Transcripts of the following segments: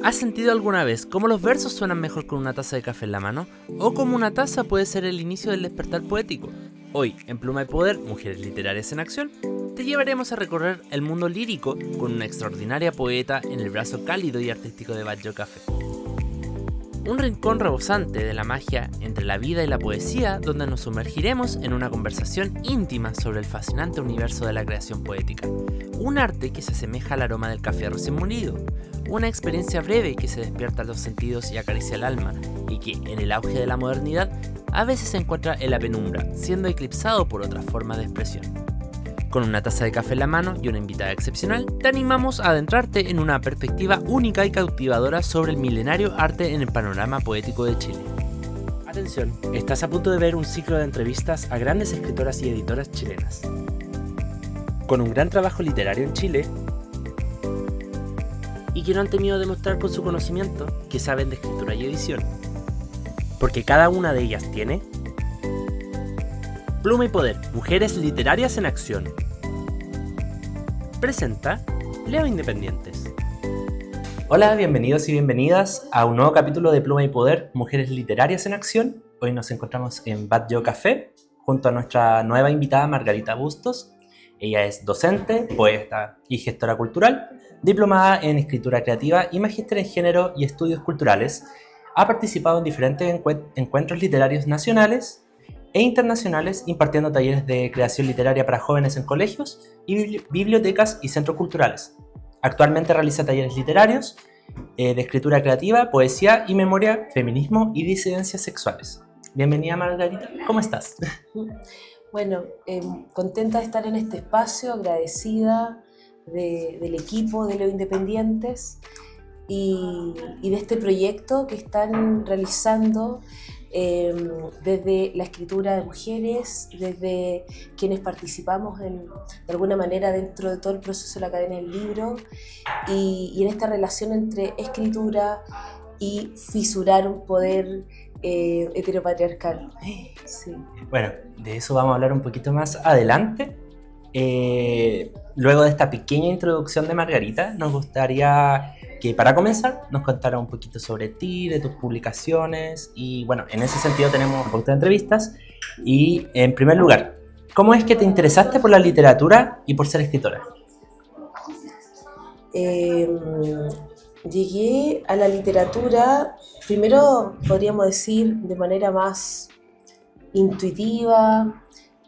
¿Has sentido alguna vez cómo los versos suenan mejor con una taza de café en la mano? ¿O cómo una taza puede ser el inicio del despertar poético? Hoy, en Pluma y Poder, Mujeres Literarias en Acción, te llevaremos a recorrer el mundo lírico con una extraordinaria poeta en el brazo cálido y artístico de Bat Yo Café. Un rincón rebosante de la magia entre la vida y la poesía, donde nos sumergiremos en una conversación íntima sobre el fascinante universo de la creación poética. Un arte que se asemeja al aroma del café recién molido, una experiencia breve que se despierta los sentidos y acaricia el alma, y que, en el auge de la modernidad, a veces se encuentra en la penumbra, siendo eclipsado por otras formas de expresión. Con una taza de café en la mano y una invitada excepcional, te animamos a adentrarte en una perspectiva única y cautivadora sobre el milenario arte en el panorama poético de Chile. Atención, estás a punto de ver un ciclo de entrevistas a grandes escritoras y editoras chilenas. Con un gran trabajo literario en Chile, y que no han temido demostrar con su conocimiento que saben de escritura y edición. Porque cada una de ellas tiene Pluma y Poder, Mujeres Literarias en Acción. Presenta Leo Independientes. Hola, bienvenidos y bienvenidas a un nuevo capítulo de Pluma y Poder, Mujeres Literarias en Acción. Hoy nos encontramos en Bat Yo Café junto a nuestra nueva invitada Margarita Bustos. Ella es docente, poeta y gestora cultural, diplomada en escritura creativa y magíster en género y estudios culturales. Ha participado en diferentes encuentros literarios nacionales e internacionales, impartiendo talleres de creación literaria para jóvenes en colegios y bibliotecas y centros culturales. Actualmente realiza talleres literarios de escritura creativa, poesía y memoria, feminismo y disidencias sexuales. Bienvenida, Margarita, ¿cómo estás? Bueno, contenta de estar en este espacio, agradecida del equipo de Leo Independientes y de este proyecto que están realizando desde la escritura de mujeres, desde quienes participamos de alguna manera dentro de todo el proceso de la cadena del libro y en esta relación entre escritura y fisurar un poder heteropatriarcal. Sí. Bueno, de eso vamos a hablar un poquito más adelante. Luego de esta pequeña introducción de Margarita, nos gustaría que para comenzar nos contara un poquito sobre ti, de tus publicaciones y bueno, en ese sentido tenemos un poquito de entrevistas y en primer lugar, ¿cómo es que te interesaste por la literatura y por ser escritora? Llegué a la literatura, primero podríamos decir de manera más intuitiva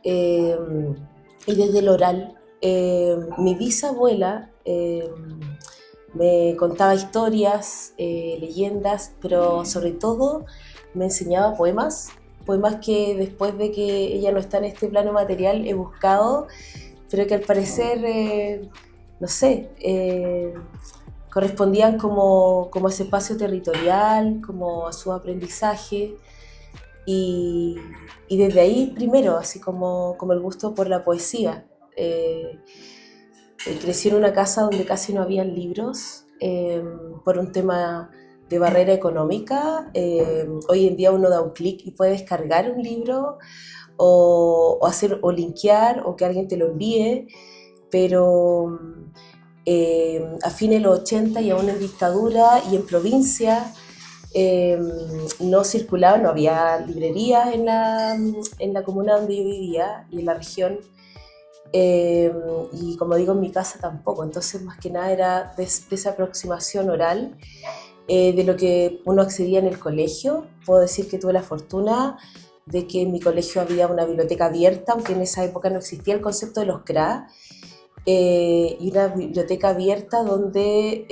y desde el oral. Mi bisabuela me contaba historias, leyendas, pero sobre todo me enseñaba poemas que después de que ella no está en este plano material he buscado, pero que al parecer, correspondían como a ese espacio territorial, como a su aprendizaje. Y desde ahí primero, así como el gusto por la poesía. Crecí en una casa donde casi no habían libros por un tema de barrera económica. Hoy en día uno da un clic y puede descargar un libro o linkear o que alguien te lo envíe, pero a fines de los 80 y aún en dictadura y en provincia no circulaba, no había librerías en la comuna donde yo vivía y en la región. Y como digo, en mi casa tampoco, entonces más que nada era de esa aproximación oral de lo que uno accedía en el colegio. Puedo decir que tuve la fortuna de que en mi colegio había una biblioteca abierta, aunque en esa época no existía el concepto de los CRA, y una biblioteca abierta donde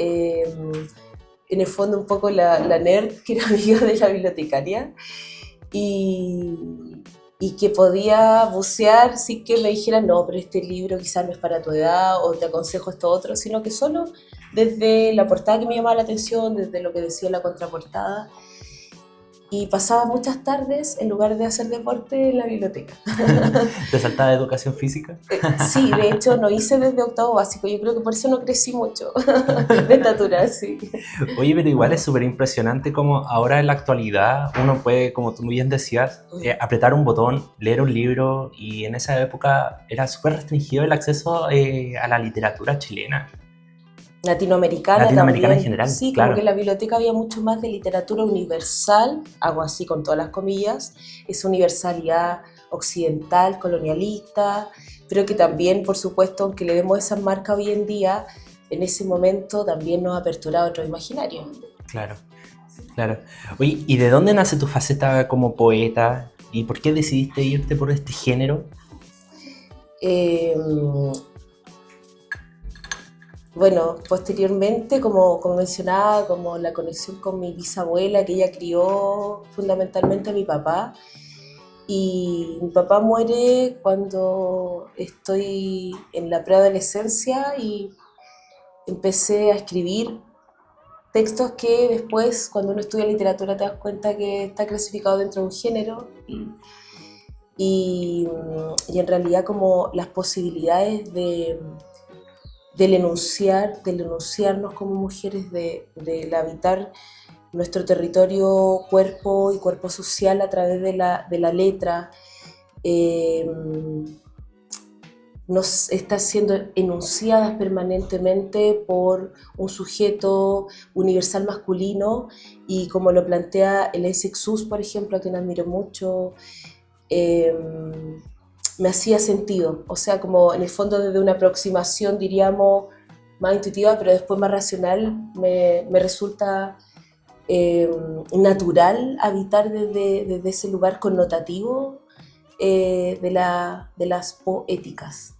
en el fondo un poco la nerd que era amiga de la bibliotecaria y que podía bucear sin que me dijeran no, pero este libro quizás no es para tu edad o te aconsejo esto otro, sino que solo desde la portada que me llamaba la atención, desde lo que decía la contraportada, y pasaba muchas tardes en lugar de hacer deporte en la biblioteca. ¿Te saltaba educación física? Sí, de hecho no hice desde octavo básico, yo creo que por eso no crecí mucho de estatura, sí. Oye, pero igual es súper impresionante como ahora en la actualidad uno puede, como tú muy bien decías, apretar un botón, leer un libro, y en esa época era súper restringido el acceso a la literatura chilena. latinoamericana Latinoamericana en también. general, Sí, como claro. que en la biblioteca había mucho más de literatura universal, hago así con todas las comillas, esa universalidad occidental, colonialista, pero que también, por supuesto, aunque le demos esas marcas hoy en día, en ese momento también nos ha aperturado otro imaginario. Claro, claro. Oye, ¿y de dónde nace tu faceta como poeta? ¿Y por qué decidiste irte por este género? Eh, bueno, posteriormente, como mencionaba, como la conexión con mi bisabuela, que ella crió fundamentalmente a mi papá, y mi papá muere cuando estoy en la preadolescencia y empecé a escribir textos que después, cuando uno estudia literatura, te das cuenta que está clasificado dentro de un género y, y en realidad como las posibilidades del enunciarnos como mujeres, del habitar nuestro territorio cuerpo y cuerpo social a través de la letra, nos están siendo enunciadas permanentemente por un sujeto universal masculino y como lo plantea el Sexus, por ejemplo, a quien admiro mucho, me hacía sentido, o sea, como en el fondo desde una aproximación, diríamos, más intuitiva, pero después más racional, me resulta natural habitar desde ese lugar connotativo de las poéticas.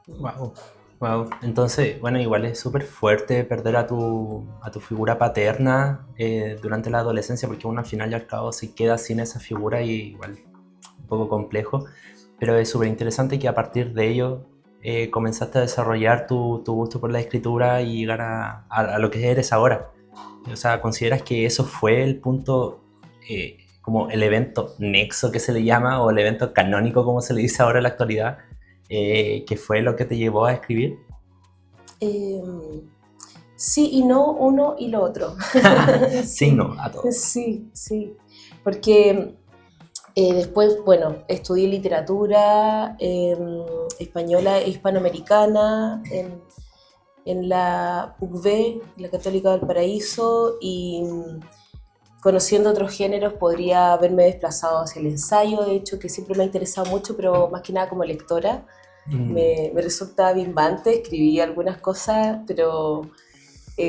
Wow, wow. Entonces, bueno, igual es súper fuerte perder a tu figura paterna durante la adolescencia, porque uno al final y al cabo se queda sin esa figura y igual un poco complejo, pero es súper interesante que a partir de ello comenzaste a desarrollar tu gusto por la escritura y llegar a lo que eres ahora. O sea, ¿consideras que eso fue el punto, como el evento nexo que se le llama, o el evento canónico como se le dice ahora en la actualidad, que fue lo que te llevó a escribir? Eh, sí y no, uno y lo otro. Sí, no, a todo. Sí, sí, porque después, bueno, estudié literatura española e hispanoamericana en la UCB, la Católica del Paraíso, y conociendo otros géneros podría haberme desplazado hacia el ensayo, de hecho, que siempre me ha interesado mucho, pero más que nada como lectora. Me resulta bimbante, escribí algunas cosas, pero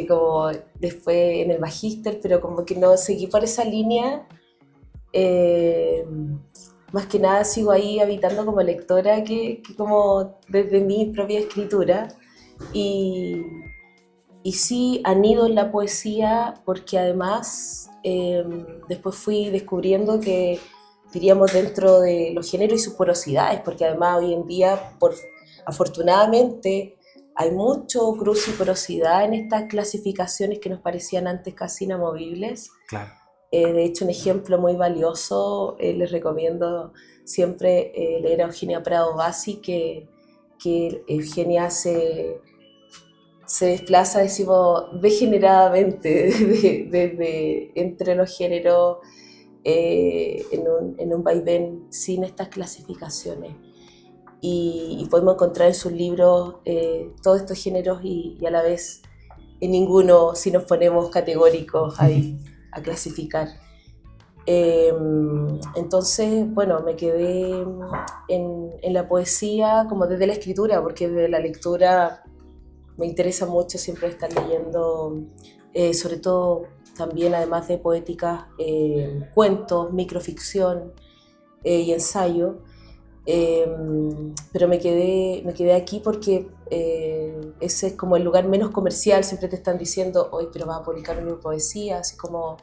como después en el magíster, pero como que no seguí por esa línea. Más que nada sigo ahí habitando como lectora que como desde mi propia escritura y, y sí anido en la poesía porque además después fui descubriendo que diríamos dentro de los géneros y sus porosidades, porque además hoy en día afortunadamente hay mucho cruce y porosidad en estas clasificaciones que nos parecían antes casi inamovibles. Claro. De hecho, un ejemplo muy valioso, les recomiendo siempre leer a Eugenia Prado Bassi, que Eugenia se desplaza, decimos, degeneradamente desde entre los géneros en un vaivén sin estas clasificaciones. Y podemos encontrar en sus libros todos estos géneros y a la vez en ninguno si nos ponemos categóricos ahí a clasificar. Entonces, bueno, me quedé en la poesía como desde la escritura, porque desde la lectura me interesa mucho siempre estar leyendo, sobre todo también además de poéticas, cuentos, microficción y ensayo. Pero me quedé aquí porque ese es como el lugar menos comercial, siempre te están diciendo, hoy pero vas a publicar un libro de poesía, así como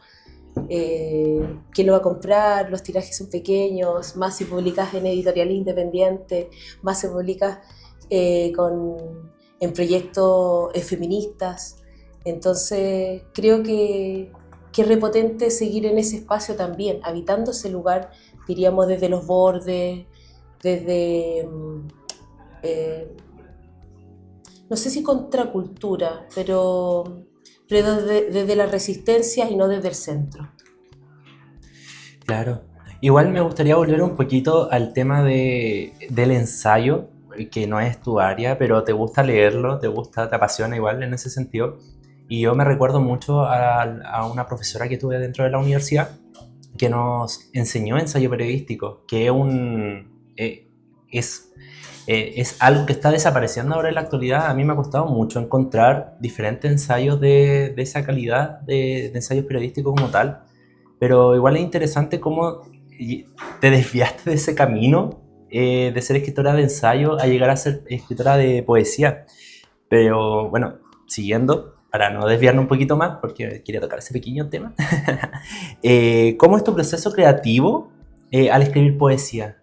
¿quién lo va a comprar? Los tirajes son pequeños, más si publicas en editoriales independientes, más si publicas en proyectos feministas. Entonces creo que es repotente seguir en ese espacio también, habitando ese lugar, diríamos desde los bordes, desde, no sé si contracultura, pero desde la resistencia y no desde el centro. Claro. Igual me gustaría volver un poquito al tema del ensayo. que no es tu área, pero te gusta leerlo, te apasiona igual en ese sentido. Y yo me recuerdo mucho a una profesora que tuve dentro de la universidad que nos enseñó ensayo periodístico, que es algo que está desapareciendo ahora en la actualidad. A mí me ha costado mucho encontrar diferentes ensayos de esa calidad, de ensayos periodísticos como tal, pero igual es interesante cómo te desviaste de ese camino de ser escritora de ensayo a llegar a ser escritora de poesía. Pero bueno, siguiendo, para no desviarnos un poquito más, porque quería tocar ese pequeño tema, ¿cómo es tu proceso creativo al escribir poesía?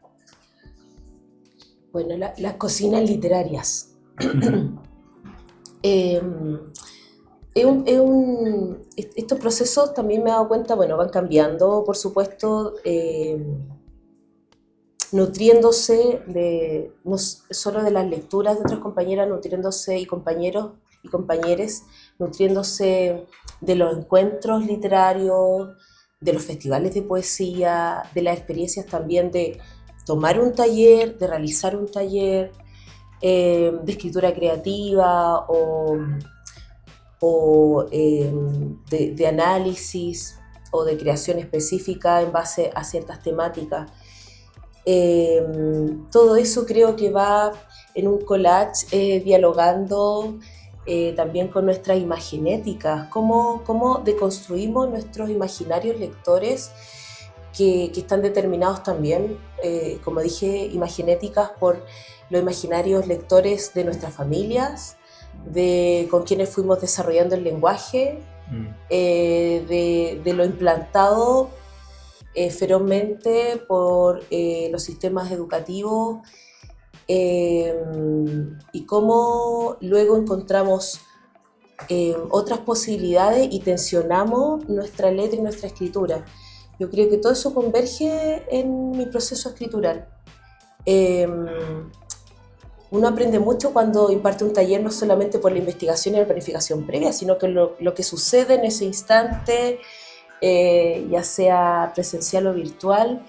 Bueno, las cocinas literarias. Eh, Estos procesos también me he dado cuenta, bueno, van cambiando, por supuesto, nutriéndose no solo de las lecturas de otras compañeras, nutriéndose y compañeros y compañeres, nutriéndose de los encuentros literarios, de los festivales de poesía, de las experiencias también de tomar un taller, de realizar un taller de escritura creativa de análisis o de creación específica en base a ciertas temáticas. Todo eso creo que va en un collage dialogando también con nuestras imagenéticas, cómo deconstruimos nuestros imaginarios lectores que están determinados también, como dije, imagenéticas por los imaginarios lectores de nuestras familias, con quienes fuimos desarrollando el lenguaje, de lo implantado ferozmente por los sistemas educativos, y cómo luego encontramos otras posibilidades y tensionamos nuestra letra y nuestra escritura. Yo creo que todo eso converge en mi proceso escritural. Uno aprende mucho cuando imparte un taller, no solamente por la investigación y la planificación previa, sino que lo que sucede en ese instante, ya sea presencial o virtual,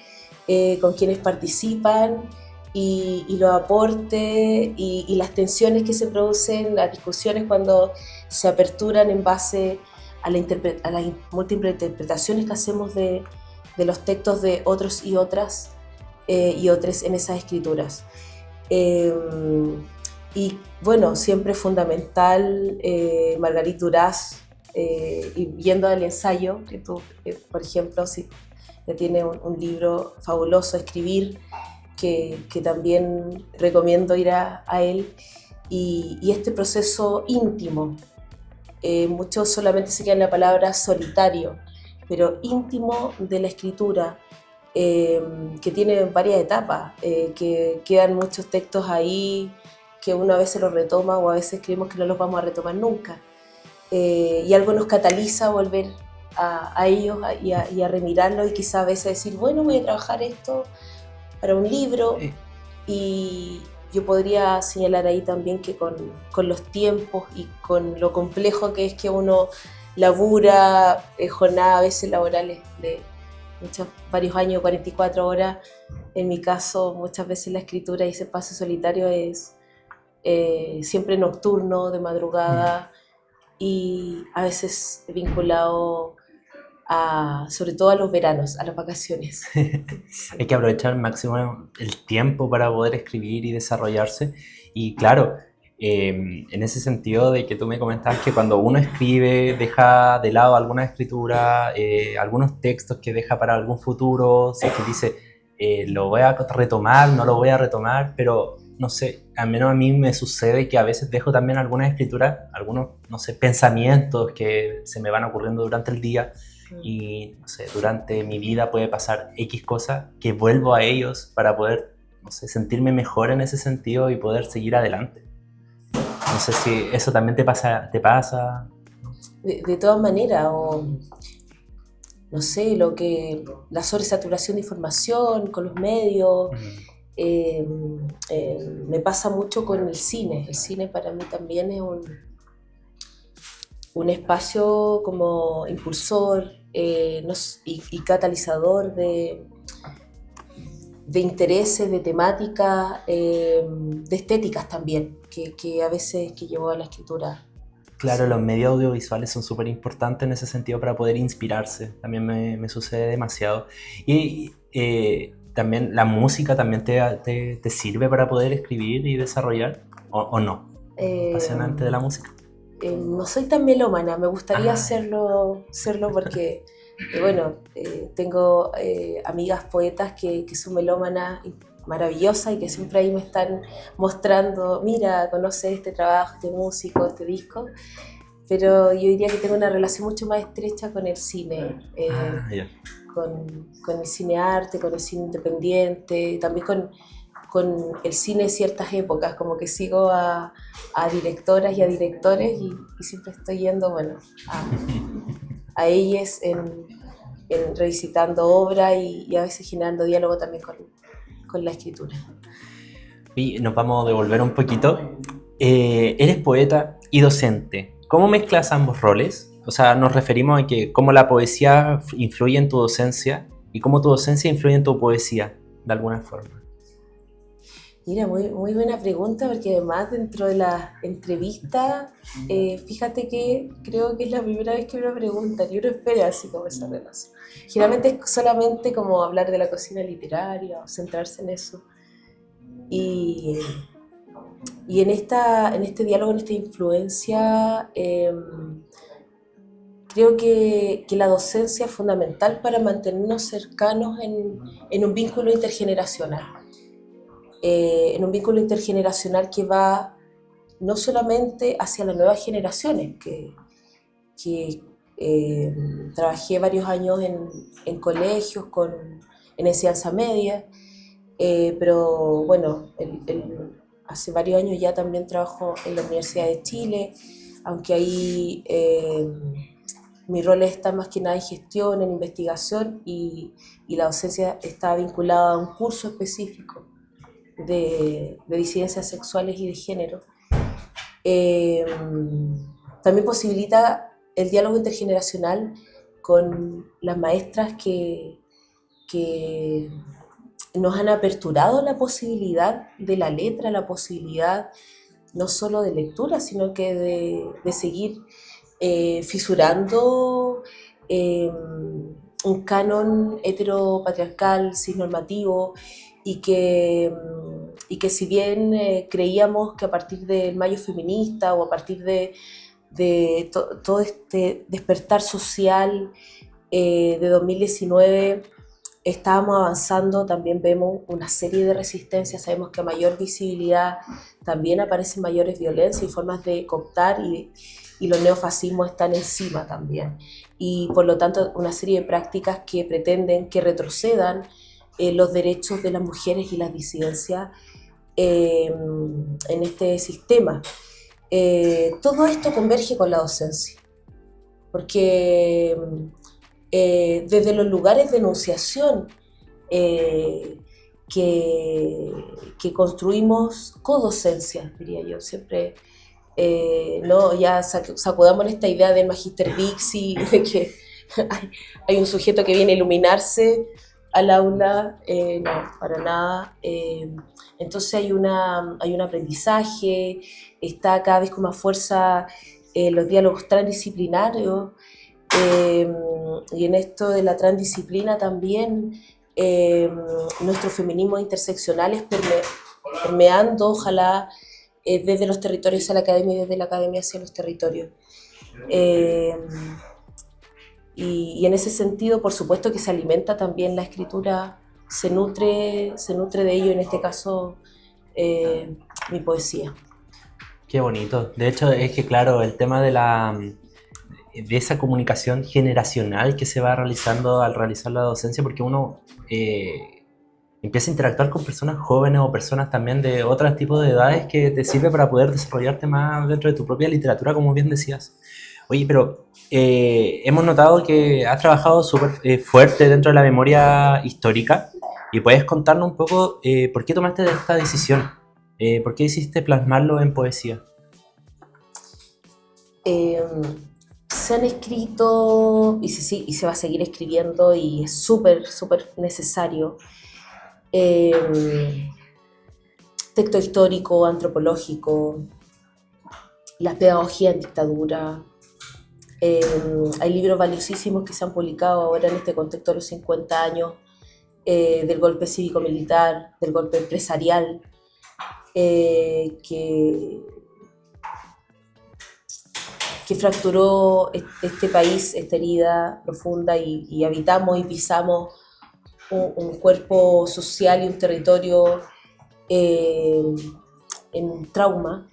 con quienes participan y los aportes y las tensiones que se producen, las discusiones cuando se aperturan en base a las múltiples interpretaciones que hacemos de los textos de otros y otras y otros en esas escrituras. Y bueno, siempre es fundamental Margarit Duras, y viendo el ensayo, que tú, por ejemplo, si que tiene un libro fabuloso, Escribir, que también recomiendo ir a él, y este proceso íntimo. Muchos solamente se quedan en la palabra solitario, pero íntimo de la escritura, que tiene varias etapas, que quedan muchos textos ahí que uno a veces los retoma o a veces creemos que no los vamos a retomar nunca, y algo nos cataliza a volver a ellos y a remirarlos y quizá a veces decir, bueno, voy a trabajar esto para un libro. Y yo podría señalar ahí también que con los tiempos y con lo complejo que es que uno labura jornadas a veces laborales de varios años, 44 horas. En mi caso, muchas veces la escritura y ese paso solitario es siempre nocturno, de madrugada, y a veces vinculado sobre todo a los veranos, a las vacaciones. Hay que aprovechar al máximo el tiempo para poder escribir y desarrollarse. Y claro, en ese sentido de que tú me comentabas que cuando uno escribe deja de lado alguna escritura, algunos textos que deja para algún futuro, si es que dice lo voy a retomar, no lo voy a retomar, pero no sé, al menos a mí me sucede que a veces dejo también algunas escrituras, algunos, no sé, pensamientos que se me van ocurriendo durante el día. Y no sé, durante mi vida puede pasar X cosas que vuelvo a ellos para poder, no sé, sentirme mejor en ese sentido y poder seguir adelante. No sé si eso también te pasa. De todas maneras, o no sé, la sobresaturación de información con los medios, me pasa mucho con el cine. El cine para mí también es un espacio como impulsor y catalizador de intereses, de temáticas, de estéticas también, que a veces que llevó a la escritura. Claro, Sí. los medios audiovisuales son súper importantes en ese sentido para poder inspirarse. También me sucede demasiado. Y también la música también te sirve para poder escribir y desarrollar, o no. Eh, Apasionante de la música. no soy tan melómana, me gustaría Ah, serlo porque, bueno, tengo amigas poetas que son melómanas maravillosas y que siempre ahí me están mostrando, mira, conoce este trabajo, este músico, este disco, pero yo diría que tengo una relación mucho más estrecha con el cine, ya. con el cine arte, con el cine independiente, también con el cine de ciertas épocas, como que sigo a directoras y a directores y siempre estoy yendo, bueno, a ellas en revisitando obra y a veces generando diálogo también con la escritura. Y nos vamos a devolver un poquito. Eres poeta y docente. ¿Cómo mezclas ambos roles? O sea, nos referimos a que cómo la poesía influye en tu docencia y cómo tu docencia influye en tu poesía, de alguna forma. Mira, muy buena pregunta, porque además dentro de la entrevista, fíjate que creo que es la primera vez que me lo preguntan y uno espera así como esa relación. Generalmente es solamente como hablar de la cocina literaria o centrarse en eso. Y, y en este diálogo, en esta influencia, creo que la docencia es fundamental para mantenernos cercanos en un vínculo intergeneracional. En un vínculo intergeneracional que va no solamente hacia las nuevas generaciones, que trabajé varios años en colegios, en enseñanza media, pero bueno, hace varios años ya también trabajo en la Universidad de Chile, aunque ahí mi rol está más que nada en gestión, en investigación y la docencia está vinculada a un curso específico de disidencias sexuales y de género. Eh, También posibilita el diálogo intergeneracional con las maestras que nos han aperturado la posibilidad de la letra, la posibilidad no solo de lectura, sino que de seguir fisurando un canon heteropatriarcal, cisnormativo, y que si bien creíamos que a partir del Mayo Feminista o a partir de todo este despertar social de 2019 estábamos avanzando, también vemos una serie de resistencias, sabemos que a mayor visibilidad también aparecen mayores violencias y formas de cooptar y los neofascismos están encima también. Y por lo tanto una serie de prácticas que pretenden que retrocedan los derechos de las mujeres y las disidencias en este sistema. Todo esto converge con la docencia, porque desde los lugares de enunciación que construimos codocencia, diría yo, siempre, no, ya sacudamos esta idea del Magister Vixi, de que hay un sujeto que viene a iluminarse al aula, no, para nada. Entonces hay un aprendizaje, está cada vez con más fuerza los diálogos transdisciplinarios, y en esto de la transdisciplina también nuestros feminismos interseccionales permeando, ojalá, desde los territorios a la academia y desde la academia hacia los territorios. Y en ese sentido, por supuesto que se alimenta también la escritura, se nutre de ello, en este caso, mi poesía. Qué bonito. De hecho, es que claro, el tema de esa comunicación generacional que se va realizando al realizar la docencia, porque uno empieza a interactuar con personas jóvenes o personas también de otros tipos de edades que te sirve para poder desarrollarte más dentro de tu propia literatura, como bien decías. Oye, pero hemos notado que has trabajado súper fuerte dentro de la memoria histórica y puedes contarnos un poco por qué tomaste esta decisión, por qué decidiste plasmarlo en poesía. Se han escrito y se va a seguir escribiendo y es súper necesario texto histórico, antropológico, la pedagogía en dictadura. Hay libros valiosísimos que se han publicado ahora en este contexto de los 50 años del golpe cívico-militar, del golpe empresarial, que fracturó este país, esta herida profunda, y habitamos y pisamos un cuerpo social y un territorio en trauma.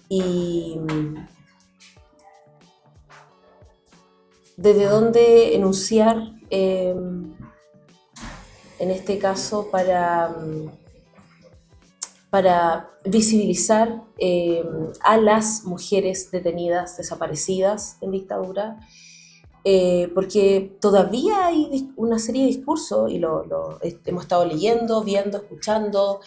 Y desde dónde enunciar, en este caso, para visibilizar a las mujeres detenidas, desaparecidas en dictadura, porque todavía hay una serie de discursos, y lo hemos estado leyendo, viendo, escuchando,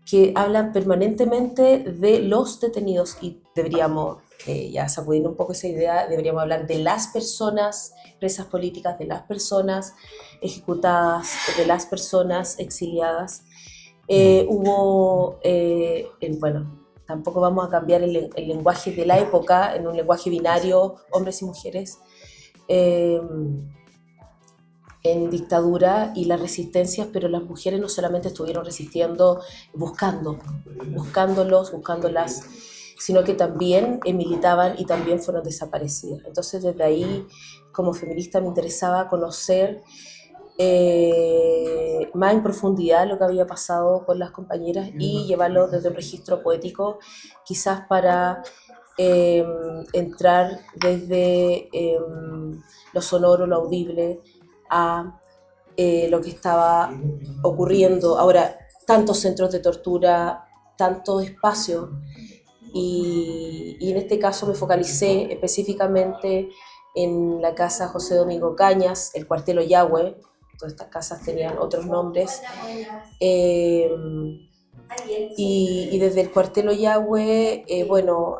que hablan permanentemente de los detenidos, y deberíamos, ya sacudiendo un poco esa idea, deberíamos hablar de las personas presas políticas, de las personas ejecutadas, de las personas exiliadas. Hubo, bueno, tampoco vamos a cambiar el lenguaje de la época en un lenguaje binario, hombres y mujeres, en dictadura y las resistencias, pero las mujeres no solamente estuvieron resistiendo, buscándolas, sino que también militaban y también fueron desaparecidas. Entonces, desde ahí, como feminista, me interesaba conocer más en profundidad lo que había pasado con las compañeras y llevarlo desde un registro poético, quizás para entrar desde lo sonoro, lo audible, a lo que estaba ocurriendo. Ahora, tantos centros de tortura, tantos espacios, y en este caso me focalicé específicamente en la casa José Domingo Cañas, el cuartel Ollagüe. Todas estas casas tenían otros nombres, y desde el cuartel Ollagüe, bueno,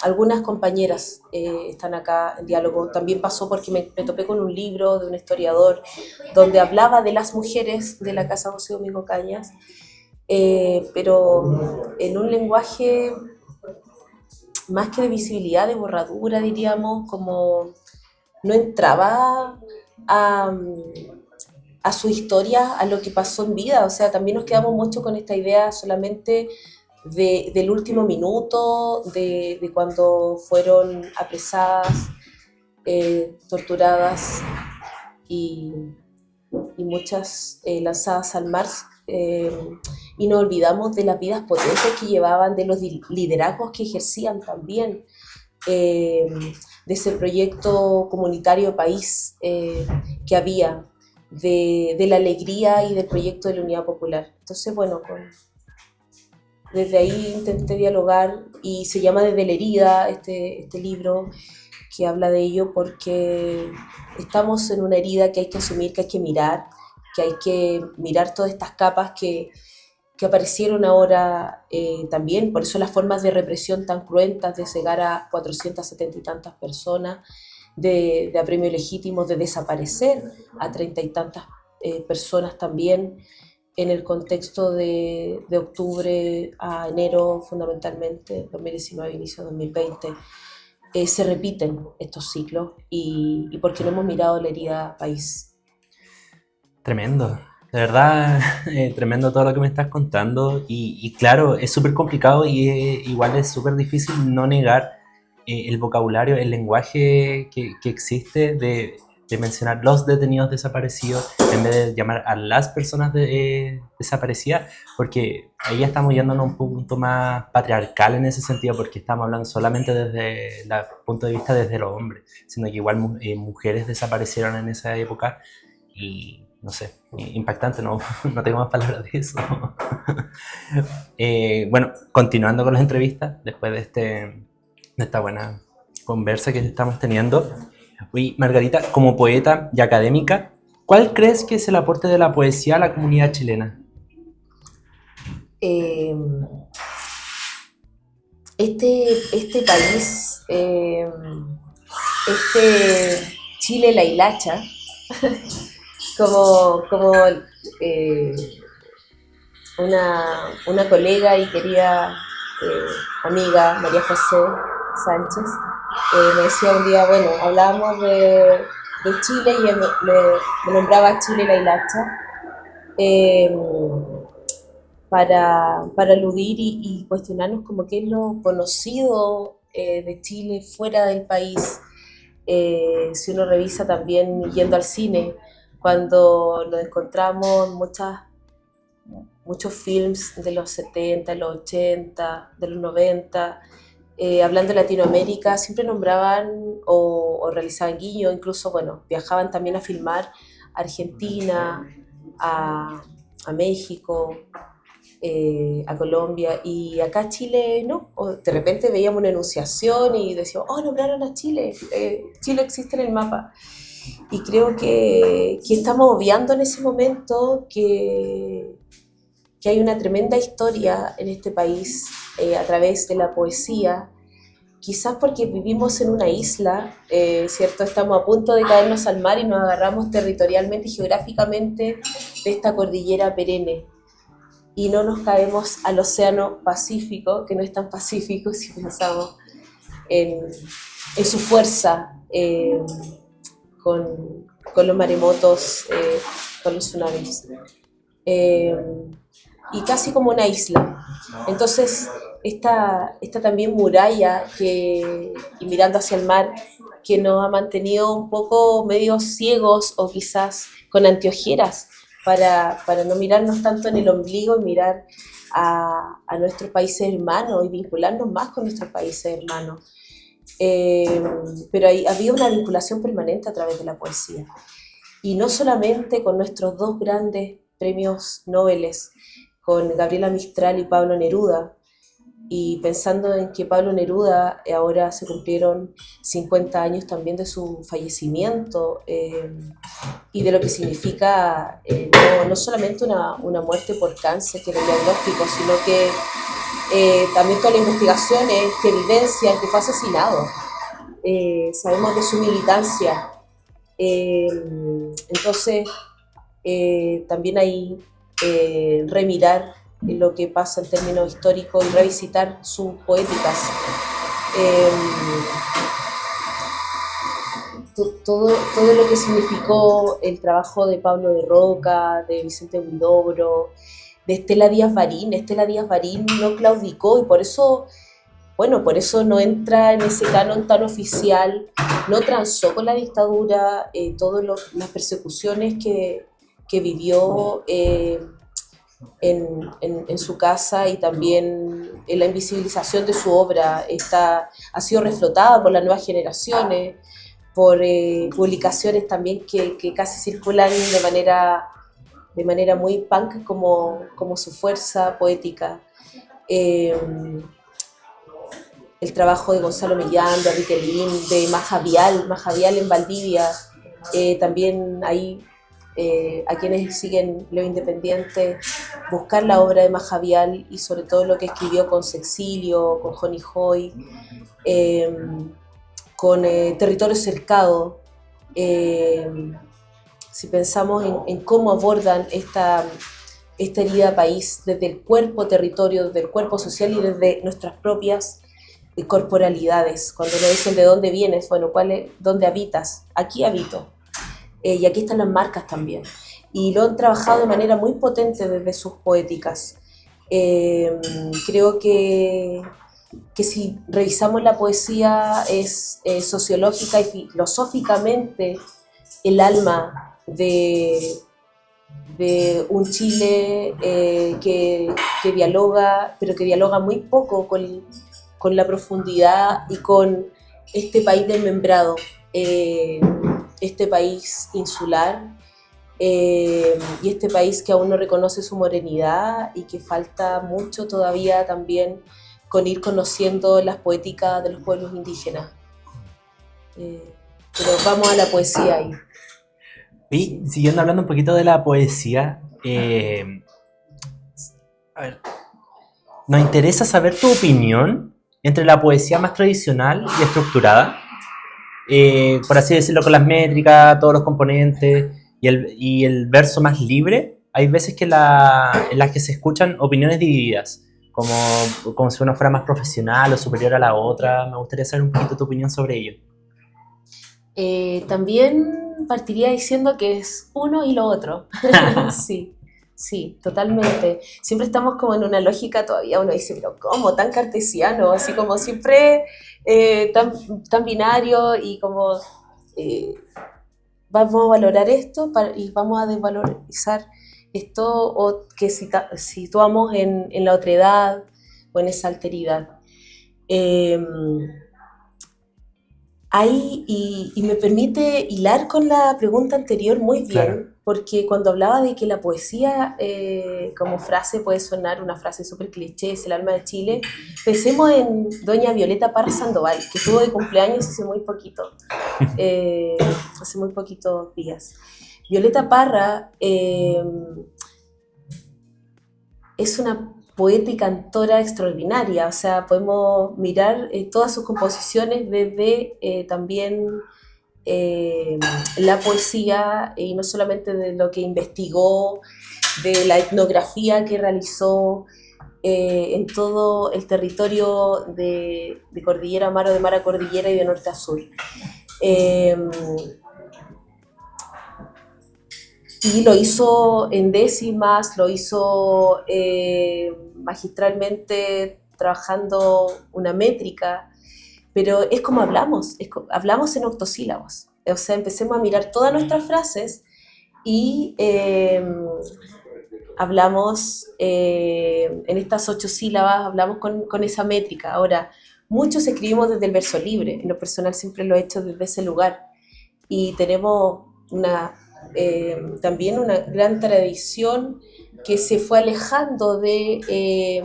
algunas compañeras están acá en diálogo. También pasó porque me topé con un libro de un historiador donde hablaba de las mujeres de la casa José Domingo Cañas, pero en un lenguaje más que de visibilidad, de borradura, diríamos, como no entraba a su historia, a lo que pasó en vida. O sea, también nos quedamos mucho con esta idea solamente del último minuto, de cuando fueron apresadas, torturadas y muchas lanzadas al mar, y nos olvidamos de las vidas potentes que llevaban, de los liderazgos que ejercían también, de ese proyecto comunitario país que había, de la alegría y del proyecto de la Unidad Popular. Entonces, bueno, desde ahí intenté dialogar, y se llama Desde la herida este libro, que habla de ello, porque estamos en una herida que hay que asumir, que hay que mirar todas estas capas que aparecieron ahora también. Por eso las formas de represión tan cruentas, de cegar a 470 y tantas personas, de apremio legítimo, de desaparecer a 30 y tantas personas también, en el contexto de octubre a enero, fundamentalmente, 2019, inicio de 2020. Se repiten estos ciclos, y porque no hemos mirado la herida país. Tremendo, de verdad, tremendo todo lo que me estás contando, y claro, es súper complicado, y igual es súper difícil no negar el vocabulario, el lenguaje que existe de mencionar los detenidos desaparecidos en vez de llamar a las personas desaparecidas, porque ahí estamos yéndonos a un punto más patriarcal en ese sentido, porque estamos hablando solamente desde el punto de vista desde los hombres, sino que igual mujeres desaparecieron en esa época, y no sé, impactante, no tengo más palabras de eso. Bueno, continuando con las entrevistas, después de esta buena conversa que estamos teniendo. Oye, Margarita, como poeta y académica, ¿cuál crees que es el aporte de la poesía a la comunidad chilena? Este país, este Chile la hilacha, como eh, una colega y querida amiga, María José Sánchez, me decía un día, bueno, hablábamos de Chile y me nombraba Chile la hilacha, para aludir y cuestionarnos como qué es lo conocido de Chile fuera del país. Si uno revisa también yendo al cine, cuando nos encontramos muchos films de los 70, de los 80, de los 90, hablando de Latinoamérica, siempre nombraban o realizaban guiño, incluso, bueno, viajaban también a filmar a Argentina, a México, a Colombia, y acá Chile no. O de repente veíamos una enunciación y decíamos, oh, nombraron a Chile, Chile existe en el mapa. Y creo que estamos obviando en ese momento que hay una tremenda historia en este país a través de la poesía, quizás porque vivimos en una isla, ¿cierto? Estamos a punto de caernos al mar y nos agarramos territorialmente y geográficamente de esta cordillera perenne. Y no nos caemos al océano Pacífico, que no es tan pacífico si pensamos en su fuerza, con los maremotos, con los tsunamis. Y casi como una isla. Entonces, esta también muralla y mirando hacia el mar, que nos ha mantenido un poco medio ciegos o quizás con anteojeras para no mirarnos tanto en el ombligo y mirar a nuestros países hermanos y vincularnos más con nuestros países hermanos. Pero había una vinculación permanente a través de la poesía. Y no solamente con nuestros dos grandes premios Nobel, con Gabriela Mistral y Pablo Neruda, y pensando en que Pablo Neruda ahora se cumplieron 50 años también de su fallecimiento, y de lo que significa no solamente una muerte por cáncer, que era el diagnóstico, sino que también todas las investigaciones que evidencian que fue asesinado. Sabemos de su militancia. Entonces, también hay remirar lo que pasa en términos históricos y revisitar sus poéticas. Todo lo que significó el trabajo de Pablo de Roca, de Vicente Huidobro, de Estela Díaz Barín. Estela Díaz Barín no claudicó y por eso no entra en ese canon tan oficial, no transó con la dictadura, todas las persecuciones que vivió en su casa, y también en la invisibilización de su obra ha sido reflotada por las nuevas generaciones, por publicaciones también que casi circulan de manera muy punk como su fuerza poética. El trabajo de Gonzalo Millán, de Riquelín, de Maja Vial en Valdivia, también hay a quienes siguen Leo Independiente, buscar la obra de Maja Vial y sobre todo lo que escribió con Sexilio, con Johnny Hoy, con Territorio Cercado. Si pensamos en cómo abordan esta herida país desde el cuerpo territorio, desde el cuerpo social y desde nuestras propias corporalidades. Cuando nos dicen de dónde vienes, bueno, ¿dónde habitas? Aquí habito. Y aquí están las marcas también. Y lo han trabajado de manera muy potente desde sus poéticas. Creo que si revisamos la poesía es sociológica y filosóficamente el alma de un Chile que dialoga, pero que dialoga muy poco con la profundidad y con este país desmembrado, este país insular, y este país que aún no reconoce su morenidad y que falta mucho todavía también con ir conociendo las poéticas de los pueblos indígenas. Pero vamos a la poesía ahí. Y siguiendo hablando un poquito de la poesía, a ver, nos interesa saber tu opinión entre la poesía más tradicional y estructurada, por así decirlo, con las métricas, todos los componentes, y el verso más libre, hay veces que en las que se escuchan opiniones divididas, como si uno fuera más profesional o superior a la otra. Me gustaría saber un poquito tu opinión sobre ello. También partiría diciendo que es uno y lo otro. Sí, sí, totalmente. Siempre estamos como en una lógica todavía, uno dice, pero ¿cómo? Tan cartesiano, así como siempre tan binario y como eh, vamos a valorar esto y vamos a desvalorizar esto o que situamos en la otredad o en esa alteridad. Eh, y me permite hilar con la pregunta anterior muy bien, Claro. porque cuando hablaba de que la poesía como frase puede sonar una frase súper cliché, es el alma de Chile, pensemos en doña Violeta Parra Sandoval, que estuvo de cumpleaños hace muy poquitos días. Violeta Parra es una poeta y cantora extraordinaria, o sea, podemos mirar todas sus composiciones desde también la poesía y no solamente de lo que investigó, de la etnografía que realizó en todo el territorio de Cordillera a Mar o de Mar a Cordillera y de norte a sur. Y lo hizo en décimas, lo hizo magistralmente trabajando una métrica, pero es como hablamos, hablamos en octosílabos. O sea, empecemos a mirar todas nuestras frases y hablamos en estas 8 sílabas, hablamos con esa métrica. Ahora, muchos escribimos desde el verso libre, en lo personal siempre lo he hecho desde ese lugar, y tenemos también una gran tradición que se fue alejando de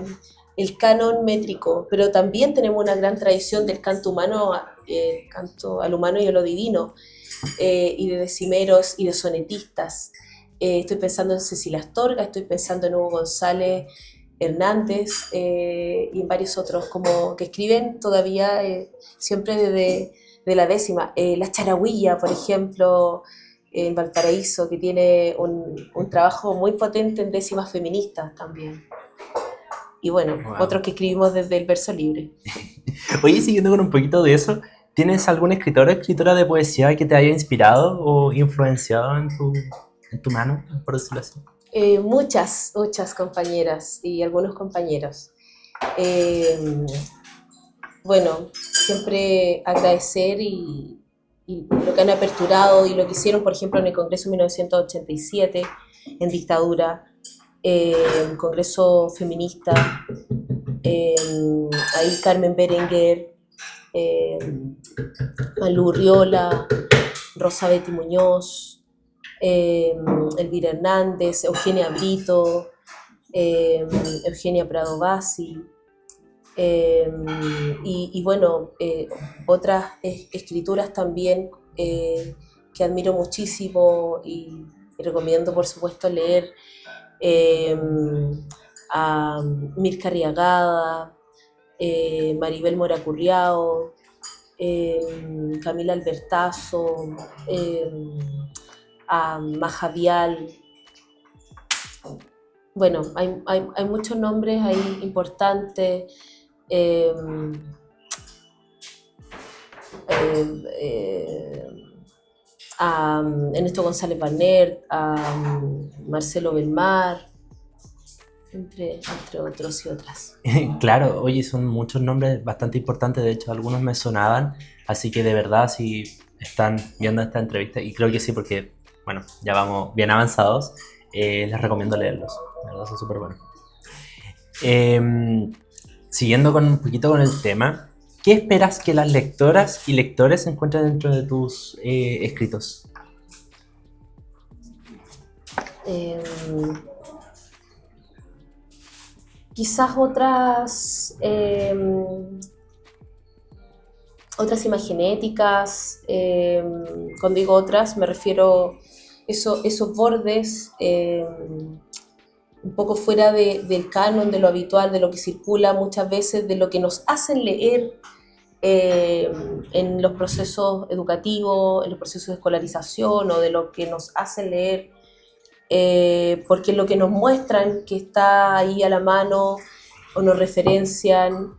el canon métrico, pero también tenemos una gran tradición del canto humano, canto al humano y a lo divino, y de decimeros y de sonetistas. Estoy pensando en Cecilia Astorga, estoy pensando en Hugo González Hernández y en varios otros como que escriben todavía siempre de la décima. La Charagüilla, por ejemplo, en Valparaíso, que tiene un trabajo muy potente en décimas feministas también. Y bueno, Wow. otros que escribimos desde el verso libre. Oye, siguiendo con un poquito de eso, ¿tienes algún escritor o escritora de poesía que te haya inspirado o influenciado en tu mano, por decirlo así? Muchas compañeras y algunos compañeros. Bueno, siempre agradecer y lo que han aperturado y lo que hicieron, por ejemplo, en el Congreso 1987, en dictadura, el Congreso Feminista, ahí Carmen Berenguer, Malú Urriola, Rosa Betty Muñoz, Elvira Hernández, Eugenia Brito, Eugenia Prado Bassi, y bueno, otras escrituras también que admiro muchísimo y recomiendo por supuesto leer a Mirka Arriagada, Maribel Moracurriao, Camila Albertazo, a Maja Vial. Bueno, hay muchos nombres ahí importantes. A Ernesto González Barnert, a Marcelo Belmar, entre otros y otras. Claro, oye, son muchos nombres bastante importantes, de hecho algunos me sonaban, así que de verdad si están viendo esta entrevista, y creo que sí porque, bueno, ya vamos bien avanzados, les recomiendo leerlos, de verdad son súper buenos. Siguiendo con un poquito con el tema, ¿qué esperas que las lectoras y lectores encuentren dentro de tus escritos? Quizás otras imagenéticas, cuando digo otras me refiero a esos bordes un poco fuera del canon, de lo habitual, de lo que circula muchas veces, de lo que nos hacen leer en los procesos educativos, en los procesos de escolarización o de lo que nos hace leer, porque lo que nos muestran que está ahí a la mano o nos referencian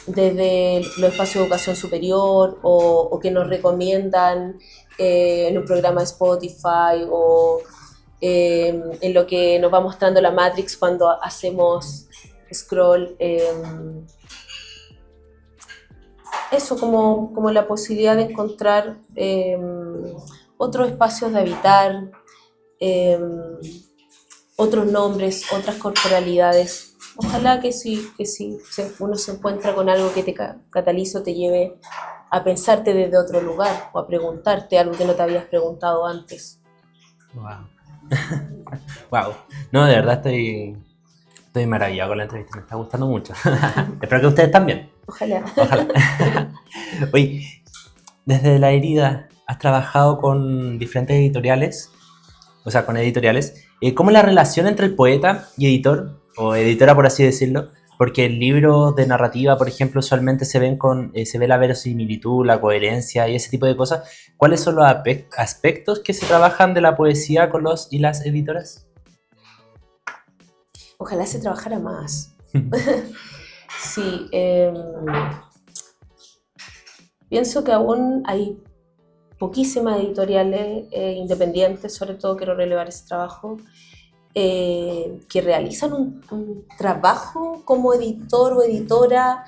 desde los espacios de educación superior o que nos recomiendan en un programa de Spotify o en lo que nos va mostrando la Matrix cuando hacemos scroll. Eso como la posibilidad de encontrar otros espacios de habitar, otros nombres, otras corporalidades. Ojalá que si uno se encuentra con algo que te catalice o te lleve a pensarte desde otro lugar o a preguntarte algo que no te habías preguntado antes. Wow. Wow. No, de verdad estoy maravillado con la entrevista, me está gustando mucho. Espero que ustedes también. Ojalá. Oye, desde La Herida has trabajado con diferentes editoriales, o sea, con editoriales. ¿Cómo es la relación entre el poeta y editor, o editora por así decirlo? Porque en libros de narrativa, por ejemplo, usualmente se ve la verosimilitud, la coherencia y ese tipo de cosas. ¿Cuáles son los aspectos que se trabajan de la poesía con los y las editoras? Ojalá se trabajara más. Sí, pienso que aún hay poquísimas editoriales independientes, sobre todo quiero relevar ese trabajo, que realizan un trabajo como editor o editora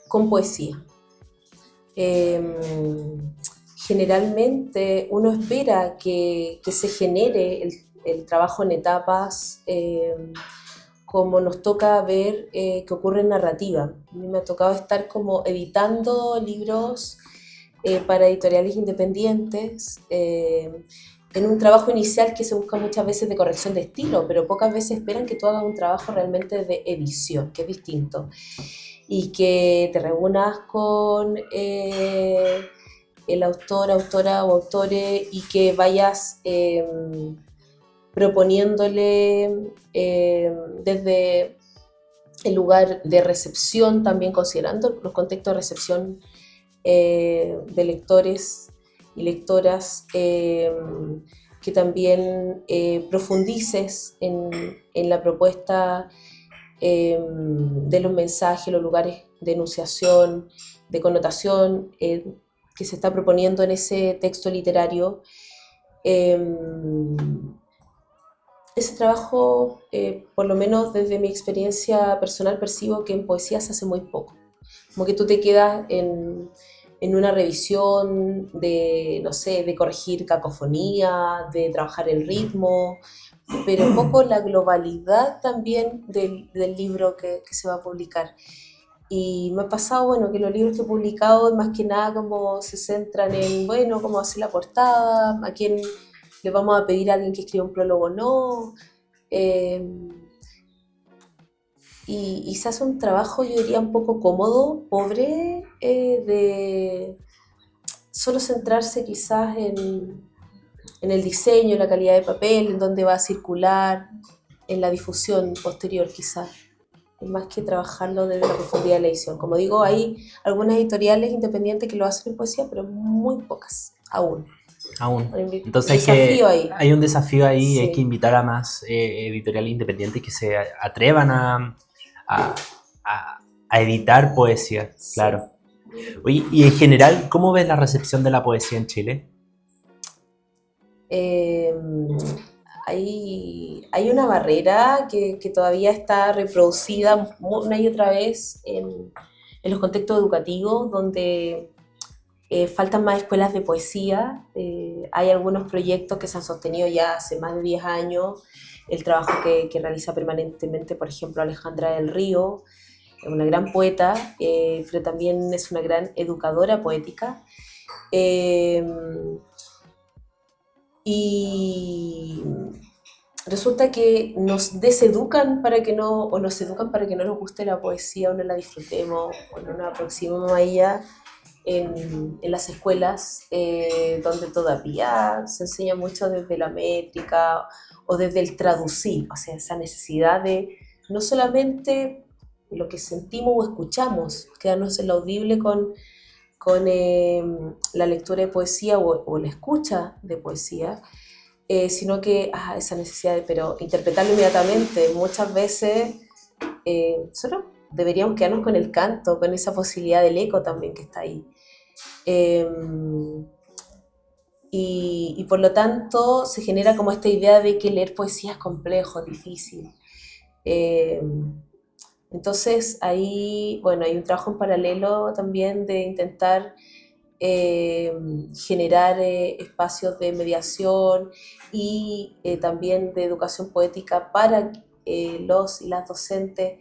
con poesía. Generalmente uno espera que se genere el trabajo en etapas, como nos toca ver que ocurre en narrativa. A mí me ha tocado estar como editando libros para editoriales independientes, en un trabajo inicial que se busca muchas veces de corrección de estilo, pero pocas veces esperan que tú hagas un trabajo realmente de edición, que es distinto, y que te reúnas con el autor, autora o autores y que vayas proponiéndole desde el lugar de recepción, también considerando los contextos de recepción de lectores y lectoras, que también profundices en la propuesta de los mensajes, los lugares de enunciación, de connotación que se está proponiendo en ese texto literario. Ese trabajo, por lo menos desde mi experiencia personal, percibo que en poesía se hace muy poco. Como que tú te quedas en una revisión de, no sé, de corregir cacofonía, de trabajar el ritmo, pero un poco la globalidad también del libro que se va a publicar. Y me ha pasado, bueno, que los libros que he publicado más que nada como se centran en, bueno, cómo hacer la portada, a quién le vamos a pedir a alguien que escriba un prólogo o no. Y se hace un trabajo, yo diría, un poco cómodo, pobre, de solo centrarse quizás en el diseño, en la calidad de papel, en dónde va a circular, en la difusión posterior quizás, más que trabajarlo desde la profundidad de la edición. Como digo, hay algunas editoriales independientes que lo hacen en poesía, pero muy pocas aún. Entonces hay un desafío ahí, sí. Hay que invitar a más editoriales independientes que se atrevan a editar poesía, sí. Claro. Oye, y en general, ¿cómo ves la recepción de la poesía en Chile? Hay una barrera que todavía está reproducida una y otra vez en los contextos educativos, donde faltan más escuelas de poesía. Hay algunos proyectos que se han sostenido ya hace más de 10 años. El trabajo que realiza permanentemente, por ejemplo, Alejandra del Río, una gran poeta, pero también es una gran educadora poética. Y resulta que nos deseducan para que no, o nos educan para que no nos guste la poesía o no la disfrutemos o no nos aproximemos a ella. En las escuelas donde todavía se enseña mucho desde la métrica o desde el traducir, o sea, esa necesidad de no solamente lo que sentimos o escuchamos, quedarnos en lo audible con la lectura de poesía o la escucha de poesía, sino que esa necesidad de pero interpretarlo inmediatamente. Muchas veces solo deberíamos quedarnos con el canto, con esa posibilidad del eco también que está ahí. Y por lo tanto se genera como esta idea de que leer poesía es complejo, difícil. Entonces ahí, bueno, hay un trabajo en paralelo también de intentar generar espacios de mediación y también de educación poética para los y las docentes,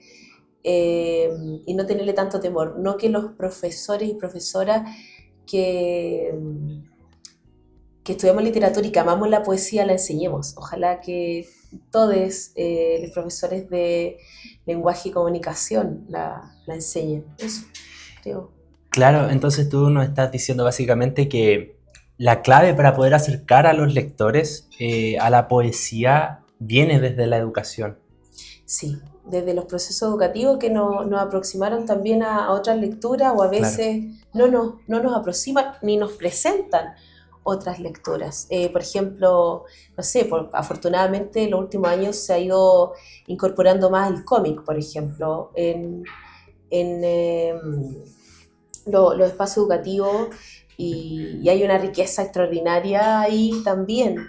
y no tenerle tanto temor, no que los profesores y profesoras que, que estudiamos literatura y que amamos la poesía la enseñemos. Ojalá que todos los profesores de lenguaje y comunicación la enseñen. Eso, creo. Claro, entonces tú nos estás diciendo básicamente que la clave para poder acercar a los lectores a la poesía viene desde la educación. Sí, desde los procesos educativos que nos aproximaron también a otras lecturas, o a veces no nos aproximan ni nos presentan otras lecturas. Por ejemplo, no sé, afortunadamente en los últimos años se ha ido incorporando más el cómic, por ejemplo, en los espacios educativos, y hay una riqueza extraordinaria ahí también,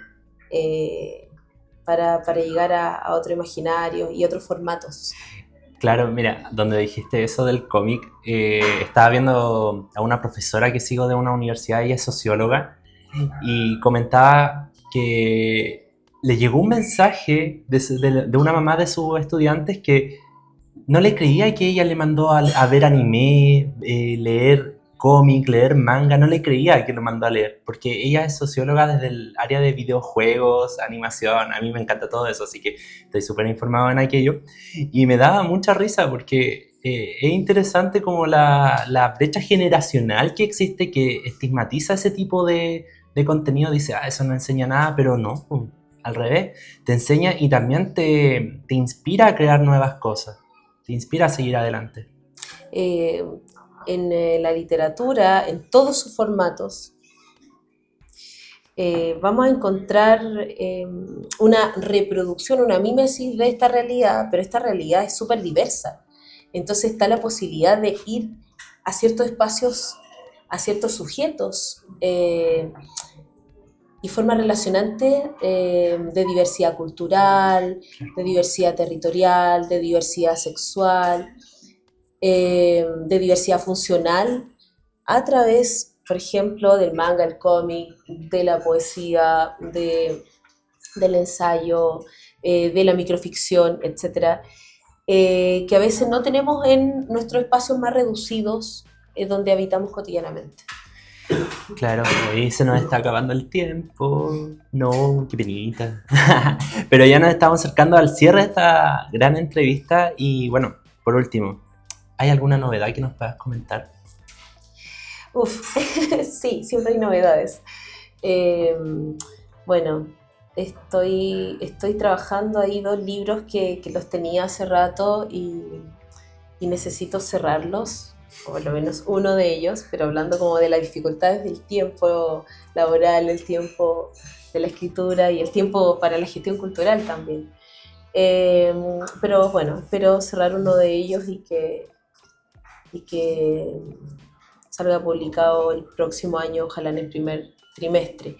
para llegar a otro imaginario y otros formatos. Claro, mira, donde dijiste eso del cómic, estaba viendo a una profesora que sigo de una universidad, ella es socióloga, y comentaba que le llegó un mensaje de una mamá de sus estudiantes que no le creía que ella le mandó a ver anime, leer cómic, leer manga, no le creía que lo mandó a leer, porque ella es socióloga desde el área de videojuegos, animación, a mí me encanta todo eso, así que estoy súper informado en aquello, y me daba mucha risa porque es interesante como la brecha generacional que existe, que estigmatiza ese tipo de contenido, dice, eso no enseña nada, pero no, al revés, te enseña y también te inspira a crear nuevas cosas, te inspira a seguir adelante. En la literatura, en todos sus formatos, vamos a encontrar una reproducción, una mímesis de esta realidad, pero esta realidad es súper diversa. Entonces está la posibilidad de ir a ciertos espacios, a ciertos sujetos, y forma relacionante, de diversidad cultural, de diversidad territorial, de diversidad sexual, de diversidad funcional, a través, por ejemplo, del manga, el cómic, de la poesía, del ensayo, de la microficción, etc., que a veces no tenemos en nuestros espacios más reducidos, donde habitamos cotidianamente. Claro, hoy se nos está acabando el tiempo. No, qué penita. Pero ya nos estamos acercando al cierre de esta gran entrevista. Y bueno, por último, ¿hay alguna novedad que nos puedas comentar? Sí, siempre hay novedades. Bueno, estoy trabajando ahí 2 libros que los tenía hace rato y necesito cerrarlos, o por lo menos uno de ellos, pero hablando como de las dificultades del tiempo laboral, el tiempo de la escritura y el tiempo para la gestión cultural también. Pero bueno, espero cerrar uno de ellos y que salga publicado el próximo año, ojalá en el primer trimestre.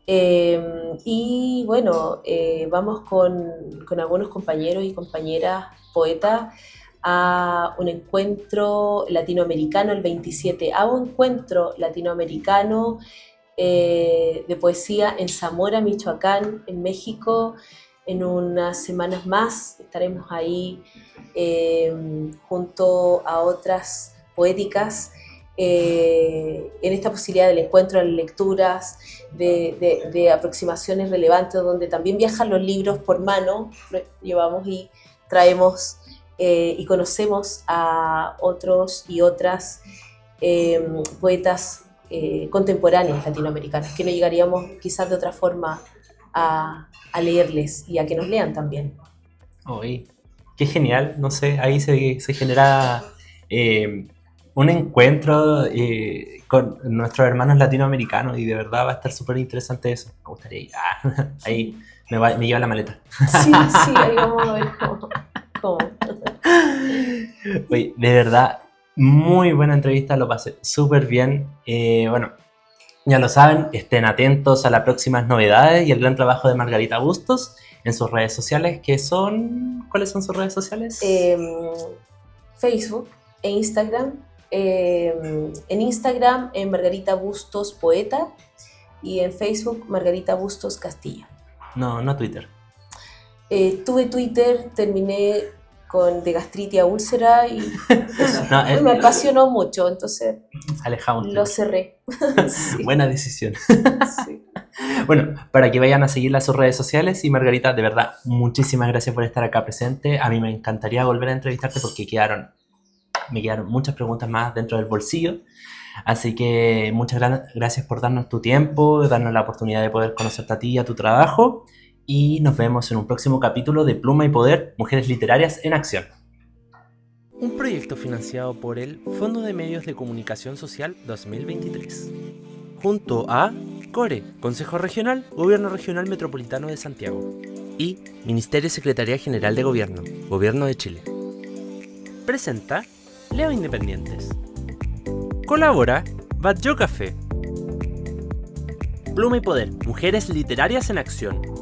Y bueno, vamos con algunos compañeros y compañeras poetas a un encuentro latinoamericano, el 27º encuentro latinoamericano de poesía en Zamora, Michoacán, en México. En unas semanas más estaremos ahí junto a otras poéticas, en esta posibilidad del encuentro, de lecturas, de aproximaciones relevantes, donde también viajan los libros por mano, los llevamos y traemos, y conocemos a otros y otras poetas contemporáneas latinoamericanas, que no llegaríamos quizás de otra forma a leerles y a que nos lean también. Hoy, qué genial, no sé, ahí se genera un encuentro con nuestros hermanos latinoamericanos y de verdad va a estar súper interesante eso. Me gustaría ir. Ahí me lleva la maleta. Sí, ahí vamos a ver cómo. Oye, de verdad, muy buena entrevista, lo pasé súper bien. Bueno, ya lo saben, estén atentos a las próximas novedades y el gran trabajo de Margarita Bustos en sus redes sociales, que son... ¿Cuáles son sus redes sociales? Facebook e Instagram. En Instagram, Margarita Bustos Poeta, y en Facebook, Margarita Bustos Castilla. No Twitter. Tuve Twitter, terminé de gastritis a úlcera y No, me apasionó mucho, entonces alejamos. lo cerré. Sí. Buena decisión. Sí. Bueno, para que vayan a seguirla en sus redes sociales. Y Margarita, de verdad, muchísimas gracias por estar acá presente. A mí me encantaría volver a entrevistarte porque me quedaron muchas preguntas más dentro del bolsillo. Así que muchas gracias por darnos tu tiempo, darnos la oportunidad de poder conocerte a ti y a tu trabajo. Y nos vemos en un próximo capítulo de Pluma y Poder, Mujeres Literarias en Acción. Un proyecto financiado por el Fondo de Medios de Comunicación Social 2023. Junto a CORE, Consejo Regional, Gobierno Regional Metropolitano de Santiago. Y Ministerio y Secretaría General de Gobierno, Gobierno de Chile. Presenta Leo Independientes. Colabora Bat Yo Café. Pluma y Poder, Mujeres Literarias en Acción.